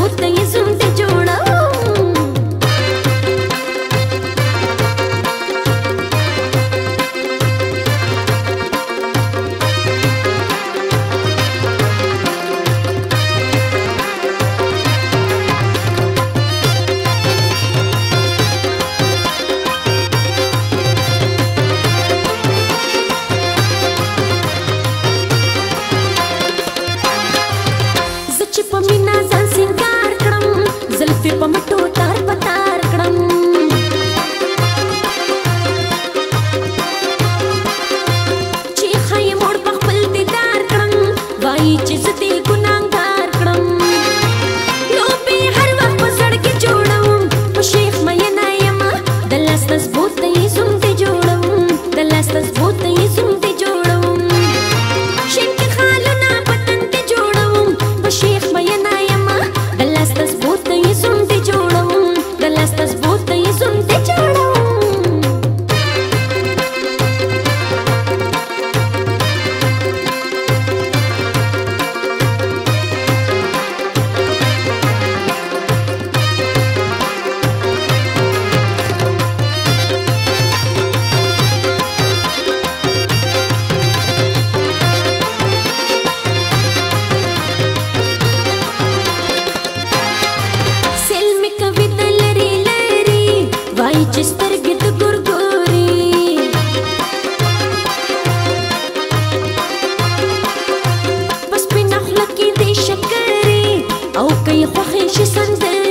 مضبوط ته یې زونډې جوړوم په مټو تار په تار کړم چې ښایي موړ په خپل دیدار کړم وایي چې زه دې ګناهګار کړم لوبې هر وخت په زړه کې جوړوم په شیخ مینه یمه د لاس مضبوط ته یې زونډې جوړوم د لاس مضبوط ته یې زونډې جوړوم شینکي خالونه په تن کې جوړوم په شیخ مینه یمه د لاس مضبوط ته یې زونډې جوړوم د لاس مضبوط ته یې زونډې جوړوم چې سترګې د ګورګوري په سپینه خوله کې دې شکرې او که یې خوښې شي سندرې